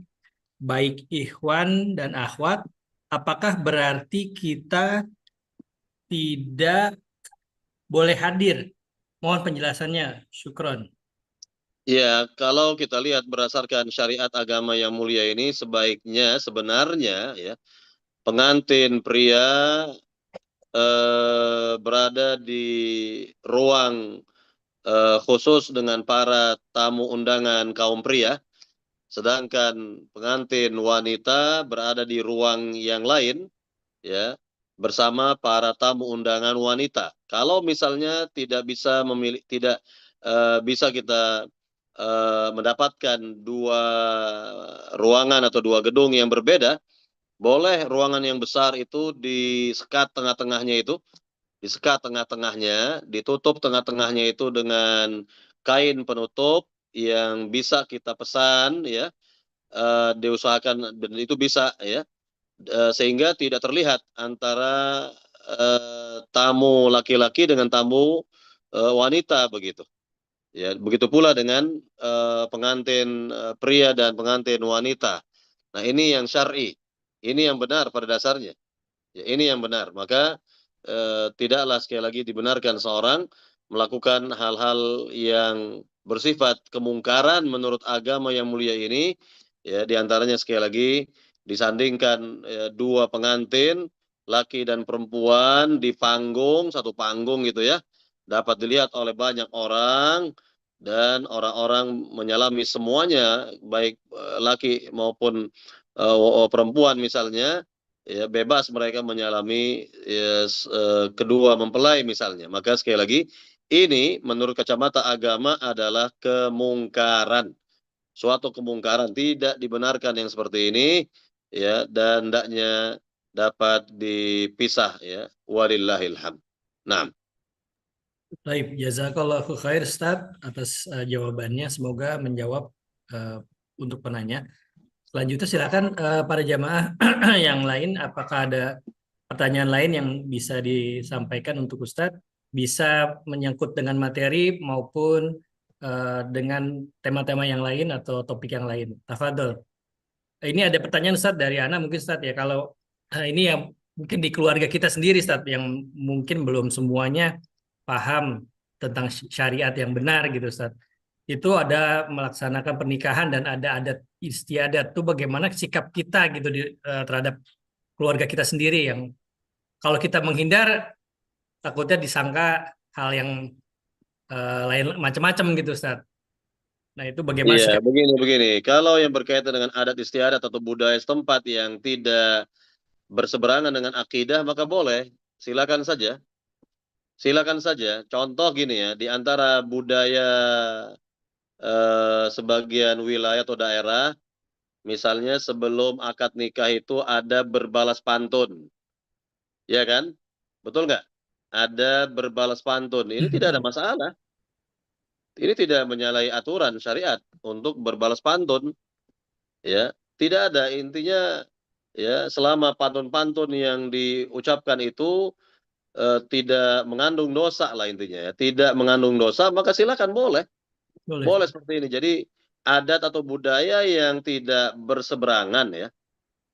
baik ikhwan dan akhwat. Apakah berarti kita tidak boleh hadir? Mohon penjelasannya. Syukron. Ya, kalau kita lihat berdasarkan syariat agama yang mulia ini, sebaiknya sebenarnya ya pengantin pria berada di ruang khusus dengan para tamu undangan kaum pria, sedangkan pengantin wanita berada di ruang yang lain, ya, bersama para tamu undangan wanita. Kalau misalnya tidak bisa kita mendapatkan dua ruangan atau dua gedung yang berbeda, boleh ruangan yang besar itu disekat tengah-tengahnya itu, disekat tengah-tengahnya, ditutup tengah-tengahnya itu dengan kain penutup yang bisa kita pesan, ya, diusahakan dan itu bisa, ya, sehingga tidak terlihat antara tamu laki-laki dengan tamu wanita begitu. Ya, begitu pula dengan pengantin pria dan pengantin wanita. Nah, ini yang syar'i. Ini yang benar pada dasarnya. Ya, ini yang benar. Maka tidaklah sekali lagi dibenarkan seorang melakukan hal-hal yang bersifat kemungkaran menurut agama yang mulia ini. Ya, diantaranya sekali lagi disandingkan dua pengantin, laki dan perempuan di panggung, satu panggung gitu ya, dapat dilihat oleh banyak orang dan orang-orang menyalami semuanya, baik laki maupun perempuan misalnya, ya bebas mereka menyalami kedua mempelai misalnya. Maka sekali lagi, ini menurut kacamata agama adalah kemungkaran, suatu kemungkaran, tidak dibenarkan yang seperti ini, ya, dan hendaknya dapat dipisah, ya, walillahil hamd. Nah, Baik, jazakallahu khair Ustaz atas jawabannya. Semoga menjawab eh, untuk penanya. Selanjutnya silakan para jamaah yang lain, apakah ada pertanyaan lain yang bisa disampaikan untuk Ustadz? Bisa menyangkut dengan materi maupun dengan tema-tema yang lain atau topik yang lain. Tafadol. Ini ada pertanyaan Ustadz dari Ana mungkin Ustadz ya. Kalau ini yang mungkin di keluarga kita sendiri Ustadz yang mungkin belum semuanya paham tentang syariat yang benar gitu Ustadz. Itu ada melaksanakan pernikahan dan ada adat istiadat tuh bagaimana sikap kita gitu terhadap keluarga kita sendiri yang kalau kita menghindar takutnya disangka hal yang lain macam-macam gitu Ustaz. Nah, itu bagaimana iya, sikap. begini. Kalau yang berkaitan dengan adat istiadat atau budaya setempat yang tidak berseberangan dengan akidah, maka boleh, silakan saja. Silakan saja. Contoh gini ya, di antara budaya sebagian wilayah atau daerah, misalnya sebelum akad nikah itu ada berbalas pantun, ya kan? Betul nggak? Ada berbalas pantun. Ini tidak ada masalah. Ini tidak menyalahi aturan syariat untuk berbalas pantun, ya. Tidak ada, intinya ya selama pantun-pantun yang diucapkan itu tidak mengandung dosa lah intinya ya. Tidak mengandung dosa, maka silakan boleh. Boleh. Boleh seperti ini. Jadi adat atau budaya yang tidak berseberangan ya,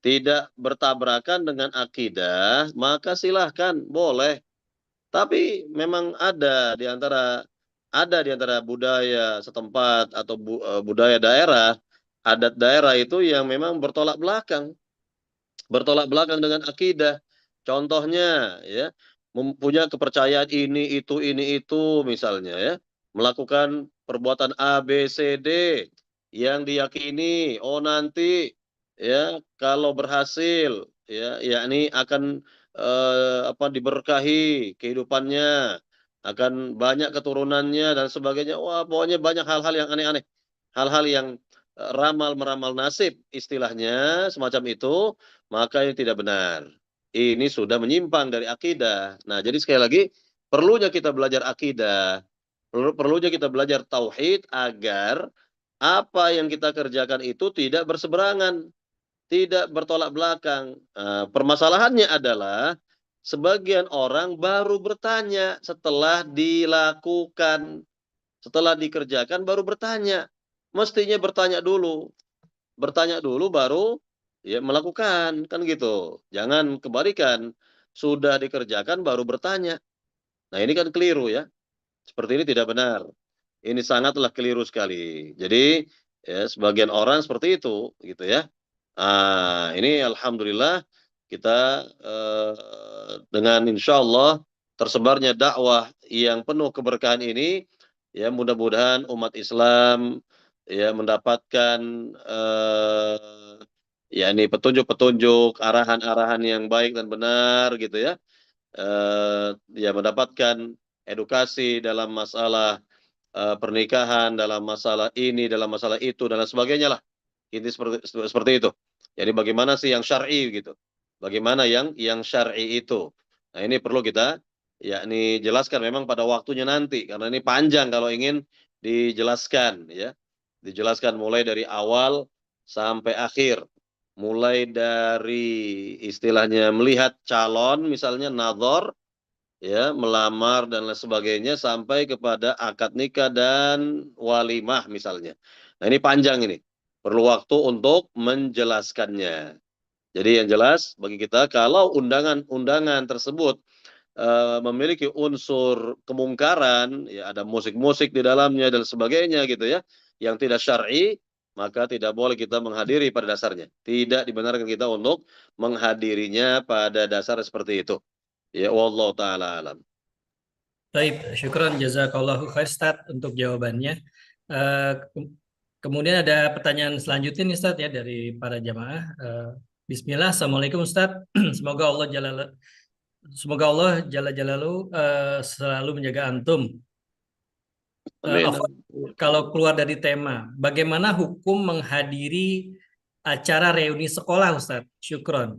tidak bertabrakan dengan akidah, maka silahkan boleh. Tapi memang ada di antara budaya setempat atau budaya daerah, adat daerah itu yang memang bertolak belakang dengan akidah. Contohnya ya, mempunyai kepercayaan ini itu misalnya ya, melakukan perbuatan A B C D yang diyakini oh nanti ya kalau berhasil ya yakni akan diberkahi kehidupannya, akan banyak keturunannya dan sebagainya. Wah, pokoknya banyak hal-hal yang aneh-aneh. Hal-hal yang ramal meramal nasib istilahnya semacam itu, maka ini tidak benar. Ini sudah menyimpang dari akidah. Nah, jadi sekali lagi, perlunya kita belajar akidah, perlunya kita belajar tauhid agar apa yang kita kerjakan itu tidak berseberangan, tidak bertolak belakang. Permasalahannya adalah sebagian orang baru bertanya setelah dilakukan, setelah dikerjakan baru bertanya. Mestinya bertanya dulu baru ya melakukan, kan gitu. Jangan kebalikan, sudah dikerjakan baru bertanya. Nah, ini kan keliru ya. Seperti ini tidak benar. Ini sangatlah keliru sekali. Jadi ya sebagian orang seperti itu gitu ya. Ini alhamdulillah kita dengan insya Allah tersebarnya dakwah yang penuh keberkahan ini, ya mudah-mudahan umat Islam ya mendapatkan yakni petunjuk-petunjuk, arahan-arahan yang baik dan benar gitu ya. Ya mendapatkan edukasi dalam masalah pernikahan, dalam masalah ini, dalam masalah itu dan lain sebagainya lah. Ini seperti itu. Jadi bagaimana sih yang syar'i gitu? Bagaimana yang syar'i itu? Nah, ini perlu kita yakni jelaskan memang pada waktunya nanti karena ini panjang kalau ingin dijelaskan ya. Dijelaskan mulai dari awal sampai akhir. Mulai dari istilahnya melihat calon misalnya nazar ya, melamar dan lain sebagainya sampai kepada akad nikah dan walimah misalnya. Nah, ini panjang ini. Perlu waktu untuk menjelaskannya. Jadi yang jelas bagi kita kalau undangan-undangan tersebut memiliki unsur kemungkaran, ya ada musik-musik di dalamnya dan sebagainya gitu ya, yang tidak syar'i, maka tidak boleh kita menghadiri pada dasarnya. Tidak dibenarkan kita untuk menghadirinya pada dasar seperti itu. Ya, wallahu taala alam. Baik, syukron jazakallahu khair Ustaz untuk jawabannya. Kemudian ada pertanyaan selanjutnya nih Ustaz ya dari para jamaah. Bismillah, Assalamualaikum Ustaz. Semoga Allah Jalla Jalaluhu selalu menjaga antum. Amin. Afwan, kalau keluar dari tema, bagaimana hukum menghadiri acara reuni sekolah Ustaz? Syukron.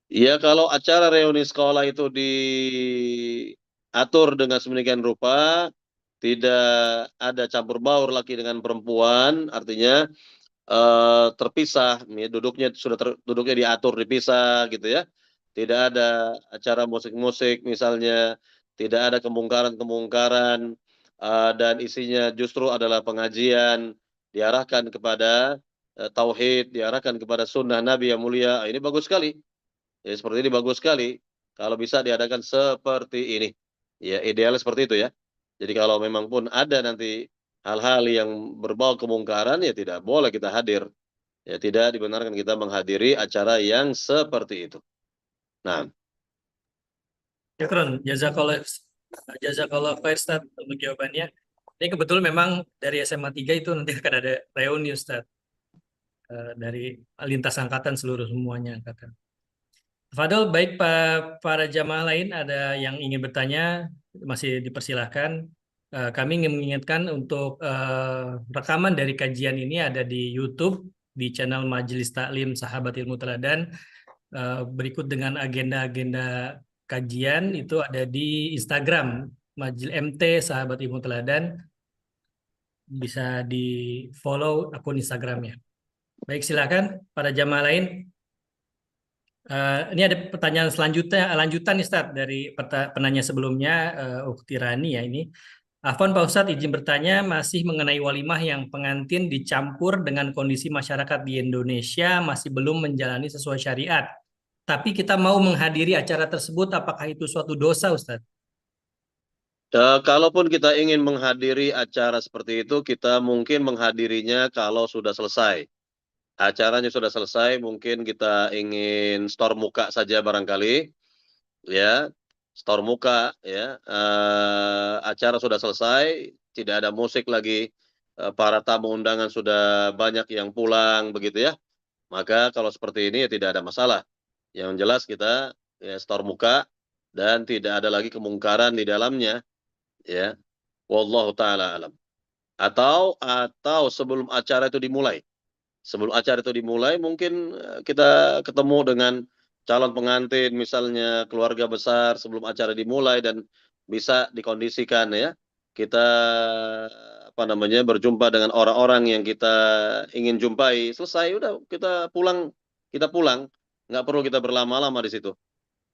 Ya, kalau acara reuni sekolah itu diatur dengan sedemikian rupa, tidak ada campur baur laki dengan perempuan, artinya terpisah, ya, duduknya diatur dipisah gitu ya. Tidak ada acara musik-musik misalnya, tidak ada kemungkaran-kemungkaran, dan isinya justru adalah pengajian, diarahkan kepada tauhid, diarahkan kepada sunnah Nabi yang mulia. Ini bagus sekali. Ya, seperti ini bagus sekali. Kalau bisa diadakan seperti ini. Ya, ideal seperti itu ya. Jadi kalau memang pun ada nanti hal-hal yang berbau kemungkaran, ya tidak boleh kita hadir. Ya, tidak dibenarkan kita menghadiri acara yang seperti itu. Nah, Syukron, jazakallah khair Ustaz untuk jawabannya. Ini kebetulan memang dari SMA 3 itu nanti akan ada reuni Ustaz. Dari lintas angkatan seluruh semuanya angkatan. Fadol, baik para jamaah lain ada yang ingin bertanya, masih dipersilahkan. Kami ingin mengingatkan untuk rekaman dari kajian ini ada di YouTube, di channel Majelis Taklim Sahabat Ilmu Teladan. Berikut dengan agenda-agenda kajian itu ada di Instagram, Majelis MT Sahabat Ilmu Teladan. Bisa di follow akun Instagramnya. Baik, silakan para jamaah lain. Ini ada pertanyaan lanjutan nih Ustaz dari penanya sebelumnya, Ukti Rani ya ini. Afwan Pak Ustadz izin bertanya masih mengenai walimah yang pengantin dicampur dengan kondisi masyarakat di Indonesia masih belum menjalani sesuai syariat. Tapi kita mau menghadiri acara tersebut, apakah itu suatu dosa Ustadz? kalaupun kita ingin menghadiri acara seperti itu, kita mungkin menghadirinya kalau sudah selesai. Acaranya sudah selesai, mungkin kita ingin store muka saja barangkali, ya, store muka, ya. Acara sudah selesai, tidak ada musik lagi, para tamu undangan sudah banyak yang pulang, begitu ya. Maka kalau seperti ini ya tidak ada masalah. Yang jelas kita ya store muka dan tidak ada lagi kemungkaran di dalamnya, ya. Wallahu taala alam. Atau sebelum acara itu dimulai. Sebelum acara itu dimulai mungkin kita ketemu dengan calon pengantin misalnya keluarga besar sebelum acara dimulai dan bisa dikondisikan ya. Kita apa namanya berjumpa dengan orang-orang yang kita ingin jumpai. Selesai udah kita pulang. Nggak perlu kita berlama-lama di situ.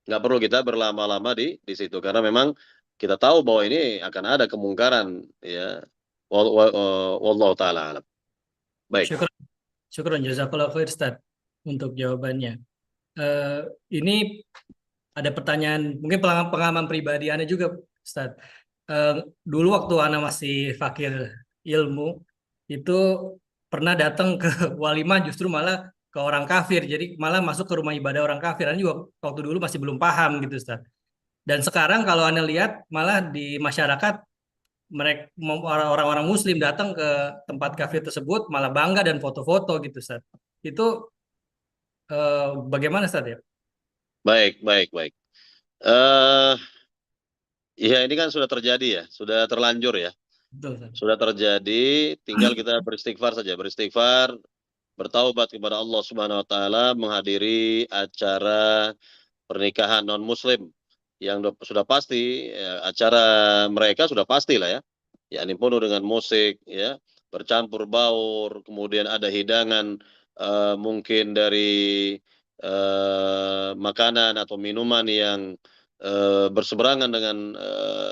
Nggak perlu kita berlama-lama di situ karena memang kita tahu bahwa ini akan ada kemungkaran ya. Wallahu taala alam. Baik. Syukur, syukur jazakallah khair Ustadz untuk jawabannya. Eh, ini ada pertanyaan, mungkin pengalaman pribadi Anda juga Ustadz. Dulu waktu Anda masih fakir ilmu, itu pernah datang ke walimah justru malah ke orang kafir. Jadi malah masuk ke rumah ibadah orang kafir. Anda juga waktu dulu masih belum paham gitu Ustadz. Dan sekarang kalau Anda lihat malah di masyarakat mereka orang-orang muslim datang ke tempat kafir tersebut malah bangga dan foto-foto gitu Ustaz. Itu bagaimana Ustaz ya? Baik, baik, baik. eh ya ini kan sudah terjadi ya, sudah terlanjur ya. Betul Ustaz. Sudah terjadi, tinggal kita beristighfar saja, beristighfar, bertaubat kepada Allah Subhanahu wa taala, menghadiri acara pernikahan non muslim yang sudah pasti ya, acara mereka sudah pasti lah ya. Ya ini penuh dengan musik ya, bercampur baur, kemudian ada hidangan mungkin dari makanan atau minuman yang berseberangan dengan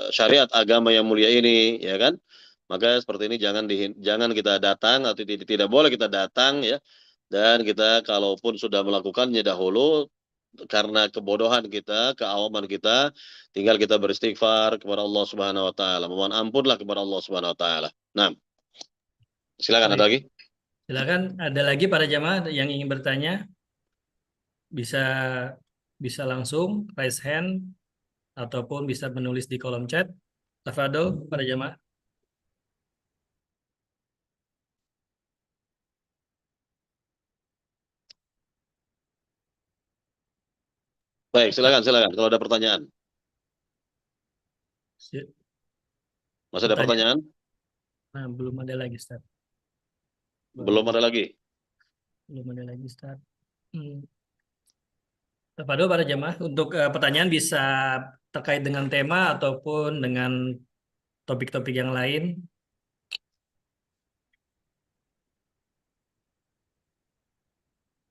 syariat agama yang mulia ini, ya kan? Maka seperti ini jangan kita datang atau tidak boleh kita datang ya. Dan kita kalaupun sudah melakukannya dahulu karena kebodohan kita, keawaman kita, tinggal kita beristighfar kepada Allah Subhanahu wa taala. Mohon ampunlah kepada Allah Subhanahu wa taala. Nah, silakan ada Baik. lagi? Silakan, ada lagi para jamaah yang ingin bertanya, bisa bisa langsung raise hand ataupun bisa menulis di kolom chat. Tafadhol para jamaah. Baik, silakan kalau ada pertanyaan. Masih ada Pertanyaan, pertanyaan? nah, belum ada lagi, Ustaz. Belum Baru ada lagi. belum ada lagi, Ustaz. Hmm. Tafadhol para jamaah, untuk pertanyaan bisa terkait dengan tema ataupun dengan topik-topik yang lain.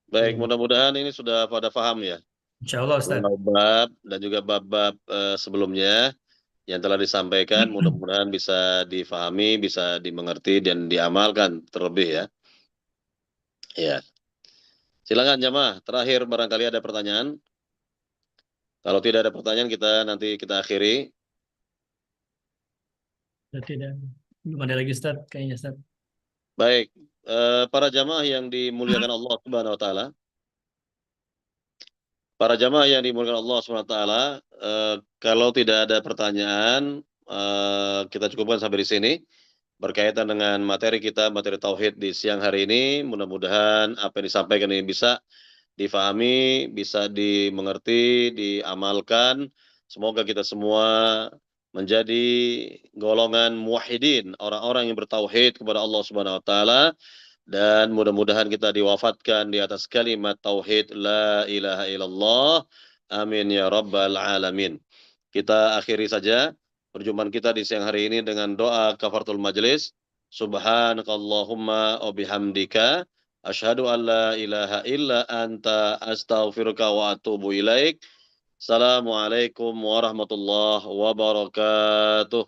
Baik, Belum. mudah-mudahan ini sudah pada paham ya. Insya Allah, Ustaz. Bab dan juga bab-bab sebelumnya yang telah disampaikan, mudah-mudahan bisa difahami, bisa dimengerti dan diamalkan terlebih ya. Ya, silakan jamaah. Terakhir barangkali ada pertanyaan. Kalau tidak ada pertanyaan nanti kita akhiri. Tidak, belum ada lagi, Ustaz. Kayaknya, Ustaz. Baik, para jamaah yang dimuliakan Allah Subhanahu wa taala, para jamaah yang dimuliakan Allah Subhanahu wa taala, kalau tidak ada pertanyaan, kita cukupkan sampai di sini. Berkaitan dengan materi kita, materi tauhid di siang hari ini, mudah-mudahan apa yang disampaikan ini bisa difahami, bisa dimengerti, diamalkan. Semoga kita semua menjadi golongan muwahhidin, orang-orang yang bertauhid kepada Allah Subhanahu wa taala, dan mudah-mudahan kita diwafatkan di atas kalimat tauhid la ilaha illallah. Amin ya rabbal alamin. Kita akhiri saja perjumpaan kita di siang hari ini dengan doa kafaratul majelis. Subhanakallahumma wa bihamdika asyhadu an la ilaha illa anta astaghfiruka wa atubu ilaik. Assalamualaikum warahmatullahi wabarakatuh.